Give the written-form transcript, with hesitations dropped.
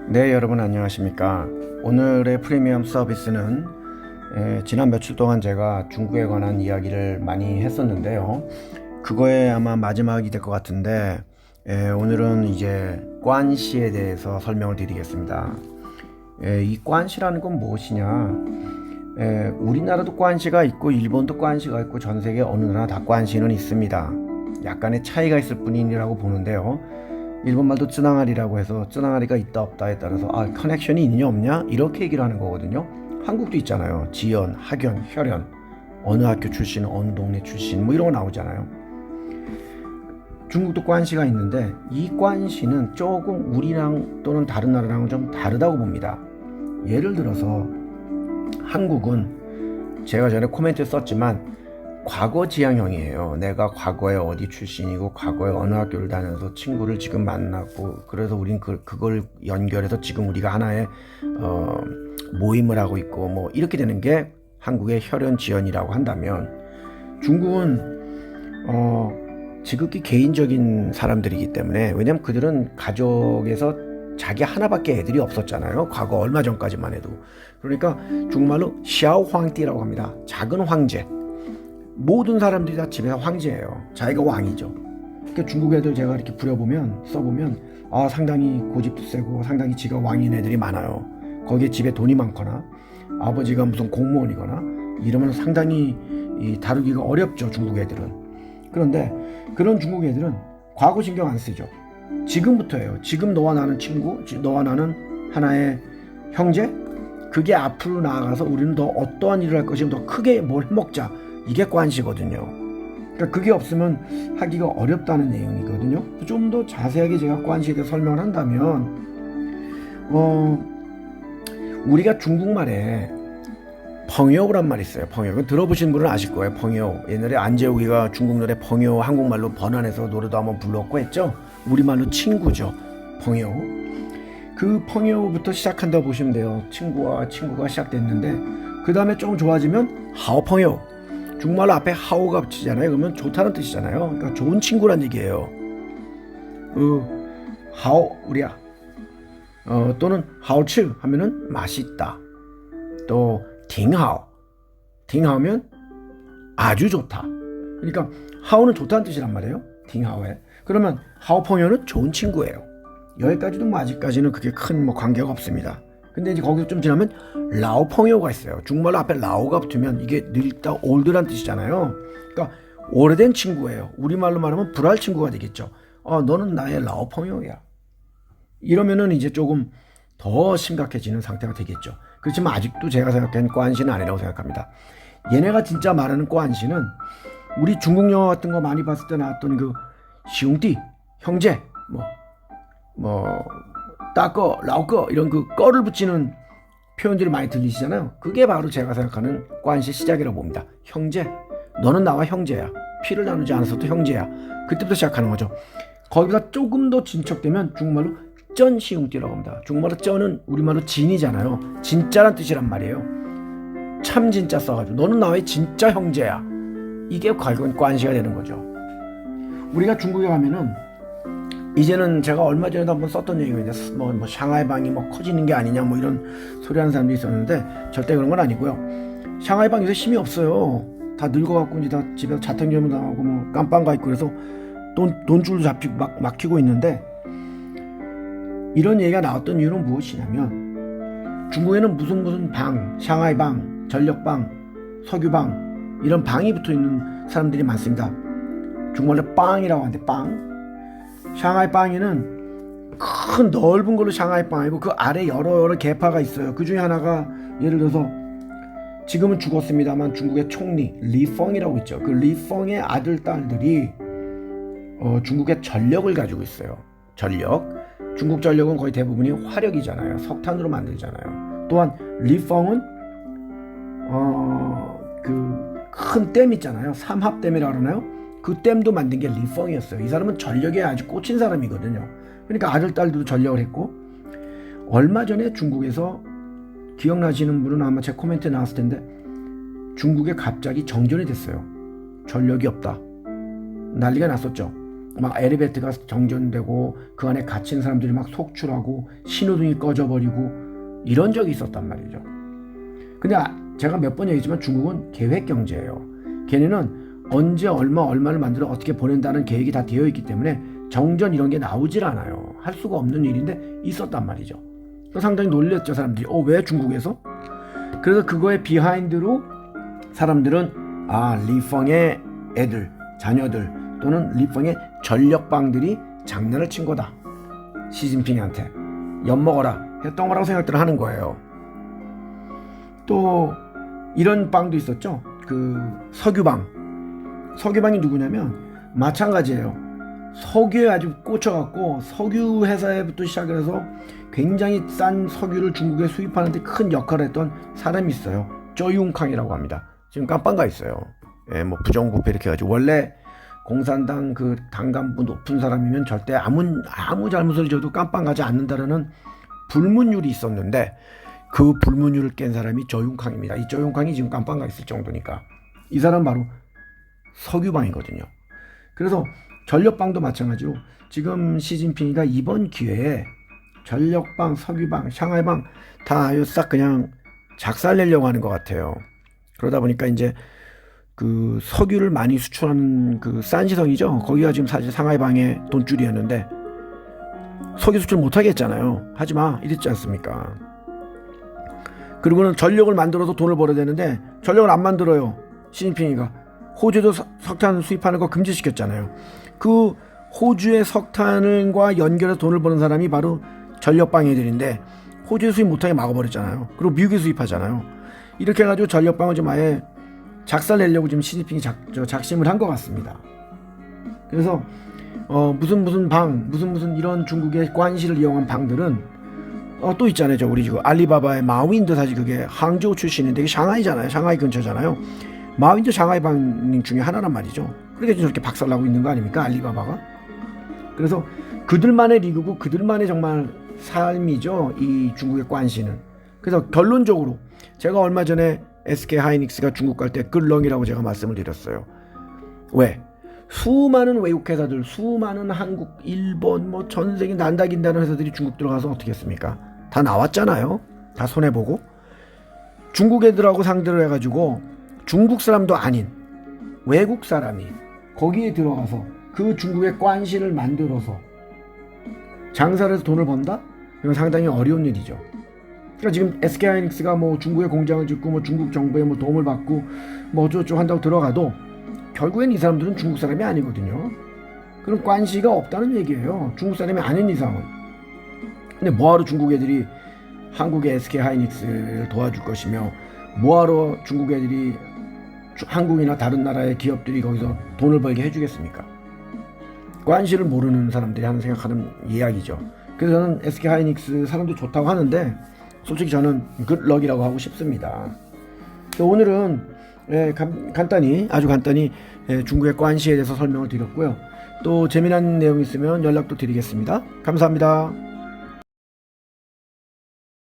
네, 여러분 안녕하십니까. 오늘의 프리미엄 서비스는 지난 며칠 동안 제가 중국에 관한 이야기를 많이 했었는데요. 그거에 아마 마지막이 될 것 같은데 오늘은 이제 관시에 대해서 설명을 드리겠습니다. 이 관시라는 건 무엇이냐? 우리나라도 관시가 있고 일본도 관시가 있고 전 세계 어느 나라 다 관시는 있습니다. 약간의 차이가 있을 뿐이라고 보는데요. 일본 말도 쯔낭아리라고 해서 쯔낭아리가 있다 없다에 따라서 커넥션이 있냐 없냐 이렇게 얘기를 하는 거거든요. 한국도 있잖아요. 지연, 학연, 혈연, 어느 학교 출신, 어느 동네 출신 뭐 이런 거 나오잖아요. 중국도 관시가 있는데 이 관시는 조금 우리랑 또는 다른 나라랑은 좀 다르다고 봅니다. 예를 들어서 한국은 제가 전에 코멘트에 썼지만 과거 지향형이에요. 내가 과거에 어디 출신이고 과거에 어느 학교를 다녀서 친구를 지금 만났고 그래서 우린 그걸 연결해서 지금 우리가 하나의 모임을 하고 있고 뭐 이렇게 되는 게 한국의 혈연 지연이라고 한다면 중국은 지극히 개인적인 사람들이기 때문에 왜냐면 그들은 가족에서 자기 하나밖에 애들이 없었잖아요. 과거 얼마 전까지만 해도. 그러니까 중국말로 샤오황띠라고 합니다. 작은 황제. 모든 사람들이 다 집에서 황제예요. 자기가 왕이죠. 그러니까 중국 애들 제가 이렇게 써보면 상당히 고집도 세고 상당히 지가 왕인 애들이 많아요. 거기에 집에 돈이 많거나 아버지가 무슨 공무원이거나 이러면 상당히 다루기가 어렵죠. 중국 애들은. 그런데 그런 중국 애들은 과거 신경 안 쓰죠. 지금부터예요. 지금 너와 나는 친구, 너와 나는 하나의 형제. 그게 앞으로 나아가서 우리는 더 어떠한 일을 할 것이면 더 크게 뭘 해먹자. 이게 관시거든요. 그러니까 그게 없으면 하기가 어렵다는 내용이거든요. 좀 더 자세하게 제가 관시에 대해 설명을 한다면 우리가 중국말에 펑여우란 말이 있어요. 펑여우. 들어보신 분은 아실 거예요. 펑여우. 옛날에 안재욱이가 중국 노래 펑여우 한국말로 번안해서 노래도 한번 불렀고 했죠. 우리말로 친구죠. 펑여우. 그 펑여우부터 시작한다 보시면 돼요. 친구가 시작됐는데 그 다음에 조금 좋아지면 하오펑여우. 중국말로 앞에 하오가 붙이잖아요. 그러면 좋다는 뜻이잖아요. 그러니까 좋은 친구란 얘기예요. 하오 우리야. 또는 하오츠 하면은 맛있다. 또 팅하오. 팅하오면 아주 좋다. 그러니까 하오는 좋다는 뜻이란 말이에요. 팅하오에. 그러면 하오펑요는 좋은 친구예요. 여기까지도 뭐 아직까지는 그게 큰 뭐 관계가 없습니다. 근데 이제 거기서 좀 지나면 라오펑요가 있어요. 중국말로 앞에 라오가 붙으면 이게 늙다, 올드란 뜻이잖아요. 그러니까 오래된 친구예요. 우리말로 말하면 불알 친구가 되겠죠. 너는 나의 라오펑요야. 이러면은 이제 조금 더 심각해지는 상태가 되겠죠. 그렇지만 아직도 제가 생각하는 관시는 아니라고 생각합니다. 얘네가 진짜 말하는 관시는 우리 중국 영화 같은 거 많이 봤을 때 나왔던 그 시웅띠, 형제, 따꺼, 라오꺼 이런 그 꺼를 붙이는 표현들이 많이 들리시잖아요. 그게 바로 제가 생각하는 관시 시작이라고 봅니다. 형제, 너는 나와 형제야. 피를 나누지 않았어도 형제야. 그때부터 시작하는 거죠. 거기보다 조금 더 진척되면 중국말로 쩐시웅띠라고 합니다. 중국말로 쩐은 우리말로 진이잖아요. 진짜란 뜻이란 말이에요. 참 진짜 써가지고 너는 나의 진짜 형제야. 이게 과연 관시가 되는 거죠. 우리가 중국에 가면은 이제는 제가 얼마 전에도 한번 썼던 얘기가 있는데 뭐 샹하이방이 뭐 커지는 게 아니냐 뭐 이런 소리 하는 사람들이 있었는데 절대 그런 건 아니고요. 샹하이방 요새 힘이 없어요. 다 늙어갖고 이제 다 집에서 자택연금 당하고 뭐 깜빵 가 있고 그래서 돈줄도 잡히고 막히고 있는데 이런 얘기가 나왔던 이유는 무엇이냐면 중국에는 무슨 방, 샹하이방, 전력방, 석유방 이런 방이 붙어있는 사람들이 많습니다. 중국말로 빵이라고 하는데 빵. 샹하이 빵에는 큰 넓은 걸로 샹하이 빵이고 그 아래 여러 개파가 있어요. 그 중에 하나가 예를 들어서 지금은 죽었습니다만 중국의 총리 리펑이라고 있죠. 그 리펑의 아들 딸들이 중국의 전력을 가지고 있어요. 전력. 중국 전력은 거의 대부분이 화력이잖아요. 석탄으로 만들잖아요. 또한 리펑은 그 큰 댐 있잖아요. 삼합댐이라고 그러나요? 그 댐도 만든 게 리펑이었어요. 이 사람은 전력에 아주 꽂힌 사람이거든요. 그러니까 아들, 딸도 전력을 했고 얼마 전에 중국에서 기억나시는 분은 아마 제 코멘트에 나왔을 텐데 중국에 갑자기 정전이 됐어요. 전력이 없다. 난리가 났었죠. 막 엘리베이터가 정전되고 그 안에 갇힌 사람들이 막 속출하고 신호등이 꺼져버리고 이런 적이 있었단 말이죠. 근데 제가 몇 번 얘기했지만 중국은 계획 경제예요. 걔네는 언제 얼마를 만들어 어떻게 보낸다는 계획이 다 되어 있기 때문에 정전 이런 게 나오질 않아요. 할 수가 없는 일인데 있었단 말이죠. 상당히 놀랬죠, 사람들이. 왜 중국에서? 그래서 그거의 비하인드로 사람들은 리펑의 애들, 자녀들 또는 리펑의 전력방들이 장난을 친 거다. 시진핑한테 엿먹어라 했던 거라고 생각들을 하는 거예요. 또 이런 방도 있었죠. 그 석유방이 누구냐면 마찬가지예요. 석유에 아주 꽂혀갖고 석유 회사에부터 시작을 해서 굉장히 싼 석유를 중국에 수입하는데 큰 역할을 했던 사람이 있어요. 저윤캉이라고 합니다. 지금 깜빵 가 있어요. 뭐 부정부패 이렇게 해가지고 원래 공산당 그 당간부 높은 사람이면 절대 아무 잘못을 저도 깜빵 가지 않는다라는 불문율이 있었는데 그 불문율을 깬 사람이 저윤캉입니다. 이 저윤캉이 지금 깜빵 가 있을 정도니까 이 사람 바로 석유방이거든요. 그래서 전력방도 마찬가지로 지금 시진핑이가 이번 기회에 전력방, 석유방, 샹하이방 다 싹 그냥 작살내려고 하는 것 같아요. 그러다 보니까 이제 그 석유를 많이 수출하는 그 산시성이죠. 거기가 지금 사실 상하이방의 돈줄이었는데 석유 수출 못하게 했잖아요. 하지마 이랬지 않습니까? 그리고는 전력을 만들어서 돈을 벌어야 되는데 전력을 안 만들어요. 시진핑이가 호주도 석탄 수입하는 거 금지시켰잖아요. 그 호주의 석탄과 연결해서 돈을 버는 사람이 바로 전력방 애들인데 호주에 수입 못하게 막아버렸잖아요. 그리고 미국에 수입하잖아요. 이렇게 해가지고 전력방을 좀 아예 작살내려고 지금 시진핑이 작심을 한 것 같습니다. 그래서 무슨 방 무슨 이런 중국의 관시를 이용한 방들은 또 있잖아요. 우리 지금 알리바바의 마윈도 사실 그게 항저우 출신인데 이게 샹하이잖아요. 샹하이 근처잖아요. 마윈도 샹하이 방 중에 하나란 말이죠. 그렇게 저렇게 박살나고 있는 거 아닙니까? 알리바바가. 그래서 그들만의 리그고 그들만의 정말 삶이죠. 이 중국의 관시는. 그래서 결론적으로 제가 얼마 전에 SK 하이닉스가 중국 갈 때 끌렁이라고 제가 말씀을 드렸어요. 왜? 수많은 외국 회사들, 수많은 한국, 일본, 뭐 전 세계 난다긴다는 회사들이 중국 들어가서 어떻게 했습니까? 다 나왔잖아요. 다 손해보고. 중국 애들하고 상대를 해가지고 중국 사람도 아닌 외국 사람이 거기에 들어가서 그 중국의 관시를 만들어서 장사를 해서 돈을 번다? 이건 상당히 어려운 일이죠. 그러니까 지금 SK하이닉스가 뭐 중국에 공장을 짓고 뭐 중국 정부의 뭐 도움을 받고 뭐 어쩌고저쩌고 한다고 들어가도 결국엔 이 사람들은 중국 사람이 아니거든요. 그럼 관시가 없다는 얘기예요. 중국 사람이 아닌 이상은. 근데 뭐하러 중국 애들이 한국의 SK하이닉스를 도와줄 것이며 뭐하러 중국 애들이 한국이나 다른 나라의 기업들이 거기서 돈을 벌게 해주겠습니까? 관시를 모르는 사람들이 하는 생각하는 이야기죠. 그래서 저는 SK하이닉스 사람도 좋다고 하는데 솔직히 저는 굿럭이라고 하고 싶습니다. 오늘은 아주 간단히 중국의 관시에 대해서 설명을 드렸고요. 또 재미난 내용 있으면 연락도 드리겠습니다. 감사합니다.